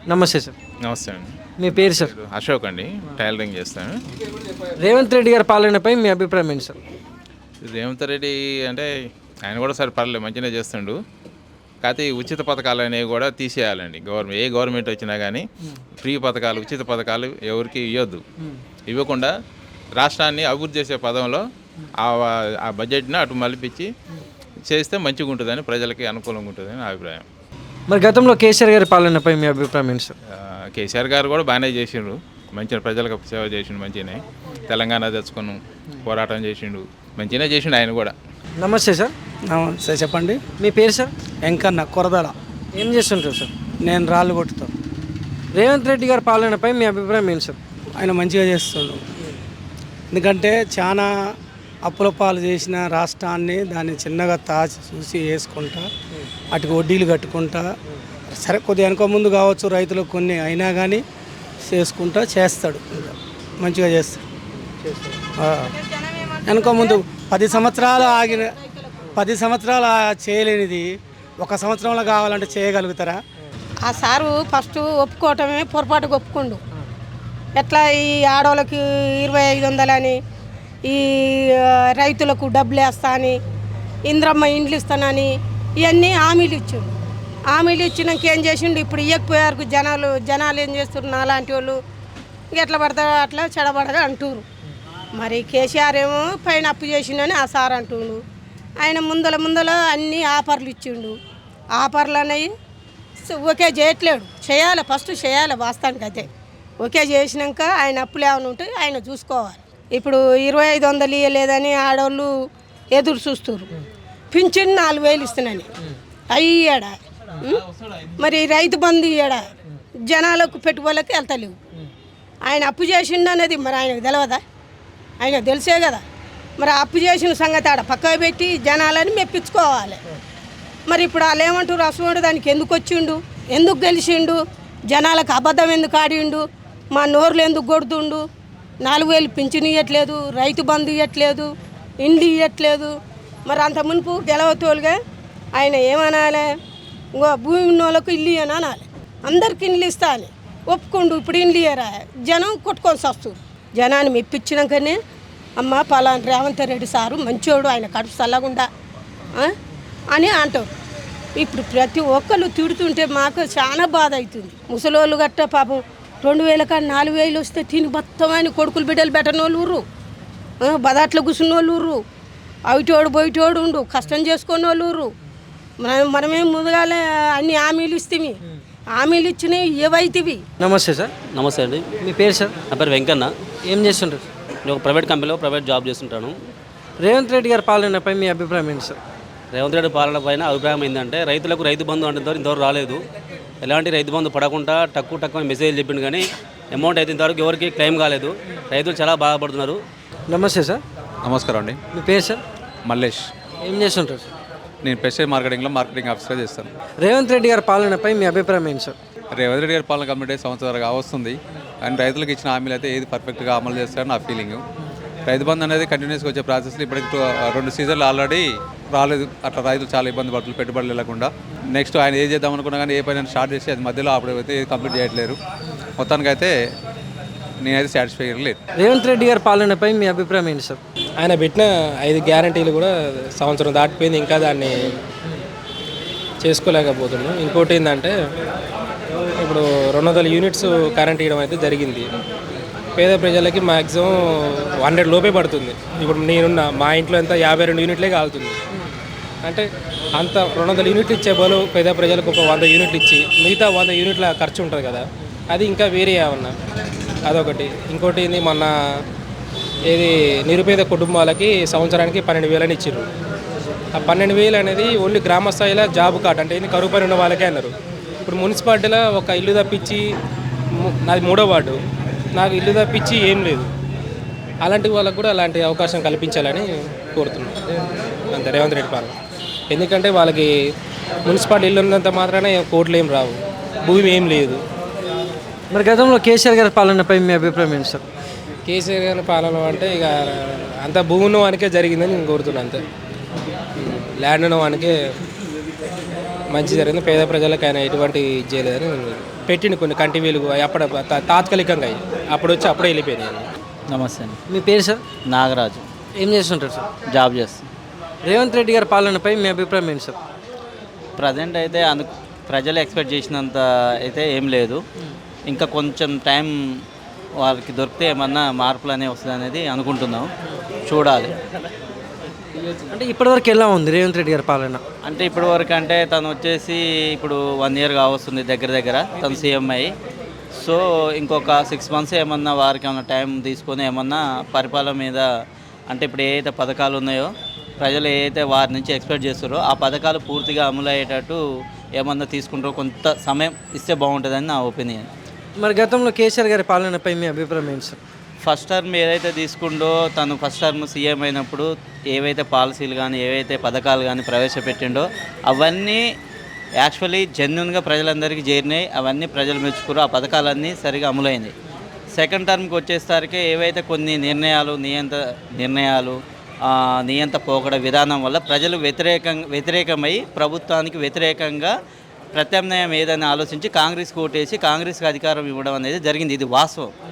నమస్తే సార్. నమస్తే అండి. మీ పేరు సార్? అశోక్ అండి, టైలరింగ్ చేస్తాను. రేవంత్ రెడ్డి గారి పాలనపై మీ అభిప్రాయం ఏంటి సార్? రేవంత్ రెడ్డి అంటే ఆయన కూడా సరే పర్లేదు మంచిగానే చేస్తుండు. కాకపోతే ఈ ఉచిత పథకాలు అనేవి కూడా తీసేయాలండి. ఏ గవర్నమెంట్ వచ్చినా కానీ ఫ్రీ పథకాలు, ఉచిత పథకాలు ఎవరికి ఇవ్వద్దు. ఇవ్వకుండా రాష్ట్రాన్ని అభివృద్ధి చేసే పదంలో ఆ బడ్జెట్ని అటు మలిపించి చేస్తే మంచిగా ఉంటుందని, ప్రజలకి అనుకూలంగా ఉంటుందని నా అభిప్రాయం. మరి గతంలో కేసీఆర్ గారి పాలనపై మీ అభిప్రాయం ఏంటి సార్? కేసీఆర్ గారు కూడా బాగానే చేసిండ్రు, మంచిగా ప్రజలకు సేవ చేసిండు, మంచిగానే తెలంగాణ తెచ్చుకుని పోరాటం చేసిండు, మంచిగానే చేసిండు ఆయన కూడా. నమస్తే సార్. నమస్తే, చెప్పండి. మీ పేరు సార్? వెంకన్న, కొరదల. ఏం చేస్తుంటారు సార్? నేను రాళ్ళు కొట్టుతాను. రేవంత్ రెడ్డి గారి పాలనపై మీ అభిప్రాయం ఏంటి సార్? ఆయన మంచిగా చేస్తుండు. ఎందుకంటే చాలా అప్పుల పాలు చేసిన రాష్ట్రాన్ని దాన్ని చిన్నగా చూసి వేసుకుంటా, అటుకు వడ్డీలు కట్టుకుంటా, సరే కొద్దిగా వెనక ముందు కావచ్చు రైతులకు కొన్ని అయినా కానీ చేసుకుంటా చేస్తాడు, మంచిగా చేస్తాడు. వెనక ముందు 10 సంవత్సరాలు ఆగిన 10 సంవత్సరాలు చేయలేనిది 1 సంవత్సరంలో కావాలంటే చేయగలుగుతారా? ఆ సారు ఫస్ట్ ఒప్పుకోవటమే పొరపాటుగా ఒప్పుకుండు. ఎట్లా ఈ ఆడవాళ్ళకి 2500 అని, ఈ రైతులకు డబ్బులు వేస్తా అని, ఇంద్రమ్మ ఇండ్లు ఇస్తానని ఇవన్నీ హామీలు ఇచ్చిండు. హామీలు ఇచ్చినాక ఏం చేసిండు? ఇప్పుడు ఇవ్వకపోయారు జనాలు ఏం చేస్తున్నారు? నాలాంటి వాళ్ళు ఎట్లా పడతారు అట్లా చెడబడగా అంటున్నారు. మరి కేసీఆర్ ఏమో పైన అప్పు చేసిండని ఆ సార్ అంటుండు. ఆయన ముందల అన్ని ఆఫర్లు ఇచ్చిండు. ఆఫర్లు అనేవి ఓకే చేయట్లేడు. చేయాలి, ఫస్ట్ చేయాలి. వాస్తవానికి అయితే ఓకే చేసినాక ఆయన అప్పులు ఏమైనా ఉంటే ఆయన చూసుకోవాలి. ఇప్పుడు 2500 ఇవ్వలేదని ఆడవాళ్ళు ఎదురు చూస్తున్నారు. పింఛన్ 4000 ఇస్తున్నాను అయ్యాడా? మరి రైతు బంధు ఇయ్యాడా? జనాలకు పెట్టుబడులకు వెళ్తలేవు. ఆయన అప్పు చేసిండు అనేది మరి ఆయనకు తెలియదా? ఆయన తెలిసే కదా. మరి అప్పు చేసిన సంగతి ఆడ పక్కకు పెట్టి జనాలని మెప్పించుకోవాలి. మరి ఇప్పుడు వాళ్ళు ఏమంటారు? అసలు దానికి ఎందుకు వచ్చిండు, ఎందుకు గెలిచిండు, జనాలకు అబద్ధం ఎందుకు ఆడిండు, మా నోర్లు ఎందుకు కొడుతుండు, 4000 పింఛన్ ఇవ్వట్లేదు, రైతు బంధు ఇవ్వట్లేదు, ఇండ్లు ఇవ్వట్లేదు. మరి అంత మునుపు గెలవతోలుగా ఆయన ఏమనాలి? ఇంకో భూమి ఉన్న వాళ్ళకు ఇల్లు అని అనాలి, అందరికి ఇండ్లు ఇస్తా అని ఒప్పుకుండు. ఇప్పుడు ఇండ్లు ఇయ్యరా? జనం కొట్టుకొని వస్తారు. జనాన్ని మెప్పించినాకనే అమ్మ పలానా రేవంత్ రెడ్డి సారు మంచోడు, ఆయన కడుపు చల్లగుండా అని అంటారు. ఇప్పుడు ప్రతి ఒక్కళ్ళు తిడుతుంటే మాకు చాలా బాధ అవుతుంది. ముసలోళ్ళు గట్ట పాపం 2000 కానీ 4000 వస్తే తిని బత్తమని కొడుకులు బిడ్డలు పెట్టని వాళ్ళు ఊరు, బదాట్లో కూర్చున్న వాళ్ళు ఊరు, అవిటోడు బయటోడు ఉండు కష్టం చేసుకున్న వాళ్ళు ఊరు. మనమేం ముందుగానే అన్ని హామీలు ఇస్తేవి, హామీలు ఇచ్చినవి ఏవైతివి. నమస్తే సార్. నమస్తే అండి. మీ పేరు సార్? నా పేరు వెంకన్న. ఏం చేస్తుంటారు? నేను ఒక ప్రైవేట్ కంపెనీలో ప్రైవేట్ జాబ్ చేస్తుంటాను. రేవంత్ రెడ్డి గారి పాలనపై మీ అభిప్రాయం ఏంటి సార్? రేవంత్ రెడ్డి పాలన పైన అభిప్రాయం ఏంటంటే రైతులకు రైతు బంధు అంటే ఇంతవరకు రాలేదు. ఎలాంటి రైతు బంధు పడకుండా తక్కువ మెసేజ్ చెప్పిండు కానీ అమౌంట్ అయితే ఇంతవరకు ఎవరికి క్లెయిమ్ కాలేదు. రైతులు చాలా బాధపడుతున్నారు. నమస్తే సార్. నమస్కారం అండి. మీ పేరు సార్? మల్లేష్. ఏం చేస్తుంటారు సార్? నేను ప్రెస్టేజ్ మార్కెటింగ్లో మార్కెటింగ్ ఆఫీసర్గా చేస్తాను. రేవంత్ రెడ్డి గారి పాలనపై మీ అభిప్రాయం ఏంటి సార్? రేవంత్ రెడ్డి గారి పాలన కంప్లీట్ అయ్యే సంవత్సరాలుగా వస్తుంది. అండ్ రైతులకు ఇచ్చిన హామీలు అయితే ఏది పర్ఫెక్ట్గా అమలు చేస్తారని నా ఫీలింగ్. రైతు బంధు అనేది కంటిన్యూస్గా వచ్చే ప్రాసెస్లో ఇప్పటికి 2 సీజన్లు ఆల్రెడీ రాలేదు. అట్లా రైతులు చాలా ఇబ్బంది పడుతుంది పెట్టుబడులు వెళ్ళకుండా. నెక్స్ట్ ఆయన ఏం చేద్దాం అనుకున్నా కానీ ఏ పని స్టార్ట్ చేసి అది మధ్యలో అప్పుడైతే ఏది కంప్లీట్ చేయట్లేరు. మొత్తానికైతే నేనైతే సాటిస్ఫై లేదు. రేవంత్ రెడ్డి గారి పాలనపై మీ అభిప్రాయం ఏంటి సార్? ఆయన పెట్టిన 5 గ్యారంటీలు కూడా సంవత్సరం దాటిపోయింది, ఇంకా దాన్ని చేసుకోలేకపోతున్నాం. ఇంకోటి ఏంటంటే ఇప్పుడు 200 యూనిట్స్ కరెంట్ ఇవ్వడం అయితే జరిగింది. పేద ప్రజలకి మ్యాక్సిమం 100 లోపే పడుతుంది. ఇప్పుడు నేనున్న మా ఇంట్లో ఎంత 52 యూనిట్లే కాలుతుంది. అంటే అంత 200 యూనిట్లు ఇచ్చే బదులు పేద ప్రజలకు ఒక 100 యూనిట్లు ఇచ్చి మిగతా 100 యూనిట్ల ఖర్చు ఉంటుంది కదా, అది ఇంకా వేరే ఏమన్నా అదొకటి. ఇంకోటి ఏంది, మొన్న ఏది నిరుపేద కుటుంబాలకి సంవత్సరానికి 12,000 ఇచ్చారు. ఆ 12,000 అనేది ఓన్లీ గ్రామ స్థాయిలో జాబ్ కార్డ్ అంటే ఏంది కరువు పని ఉన్న వాళ్ళకే అన్నారు. ఇప్పుడు మున్సిపాలిటీలో ఒక ఇల్లు తప్పించి, నాది 3వ వార్డు, నాకు ఇల్లు తప్పించి ఏం లేదు. అలాంటి వాళ్ళకు కూడా అలాంటి అవకాశం కల్పించాలని కోరుతున్నాను అంతే రేవంత్ రెడ్డి పాలన. ఎందుకంటే వాళ్ళకి మున్సిపాలిటీ ఇల్లు ఉన్నంత మాత్రాన కోట్లు ఏం రావు, భూమి ఏం లేదు. మరి గతంలో కేసీఆర్ గారి పాలనపై మీ అభిప్రాయం ఏంటి సార్? కేసీఆర్ గారి పాలన అంటే ఇక అంత భూమి ఉన్న వానికే జరిగిందని నేను కోరుతున్నాను. అంతే ల్యాండ్ ఉన్న వానికే మంచి జరిగింది. పేద ప్రజలకు ఆయన ఎటువంటి ఇది చేయలేదని పెట్టిండు కొన్ని కంటి వెలుగు అవి అప్పుడు తాత్కాలికంగా అయ్యి అప్పుడు వచ్చి అప్పుడే వెళ్ళిపోయినాయి. నమస్తే అండి. మీ పేరు సార్? నాగరాజు. ఏం చేస్తుంటారు సార్? జాబ్ చేస్తాను. రేవంత్ రెడ్డి గారి పాలనపై మీ అభిప్రాయం ఏంటి సార్? ప్రజెంట్ అయితే ప్రజలు ఎక్స్పెక్ట్ చేసినంత అయితే ఏం లేదు. ఇంకా కొంచెం టైం వాళ్ళకి దొరికితే ఏమన్నా మార్పులు అనేవి వస్తుంది అనేది అనుకుంటున్నాం. చూడాలి. అంటే ఇప్పటివరకు ఎలా ఉంది రేవంత్ రెడ్డి గారి పాలన? అంటే ఇప్పటి వరకు అంటే తను వచ్చేసి ఇప్పుడు 1 year కావస్తుంది దగ్గర తను సీఎం అయ్యి. సో ఇంకొక 6 months ఏమన్నా వారికి ఏమన్నా టైం తీసుకొని ఏమన్నా పరిపాలన మీద అంటే ఇప్పుడు ఏదైతే పథకాలు ఉన్నాయో ప్రజలు ఏదైతే వారి నుంచి ఎక్స్పెక్ట్ చేస్తారో ఆ పథకాలు పూర్తిగా అమలు అయ్యేటట్టు ఏమన్నా తీసుకుంటారో కొంత సమయం ఇస్తే బాగుంటుందని నా ఒపీనియన్. మరి గతంలో కేసీఆర్ గారి పాలనపై మీ అభిప్రాయం ఏంటి సార్? ఫస్ట్ టర్మ్ ఏదైతే తీసుకుండో తను ఫస్ట్ టర్మ్ సీఎం అయినప్పుడు ఏవైతే పాలసీలు కానీ ఏవైతే పథకాలు కానీ ప్రవేశపెట్టిండో అవన్నీ యాక్చువల్లీ జెన్యున్గా ప్రజలందరికీ చేరినాయి. అవన్నీ ప్రజలు మెచ్చుకున్నారు. ఆ పథకాలన్నీ సరిగా అమలైంది. సెకండ్ టర్మ్కి వచ్చేసరికి ఏవైతే కొన్ని నిర్ణయాలు నియంత పోకడ విధానం వల్ల ప్రజలు వ్యతిరేకమై ప్రభుత్వానికి వ్యతిరేకంగా ప్రత్యామ్నాయం ఏదని ఆలోచించి కాంగ్రెస్కి ఓటేసి కాంగ్రెస్కి అధికారం ఇవ్వడం అనేది జరిగింది. ఇది వాస్తవం.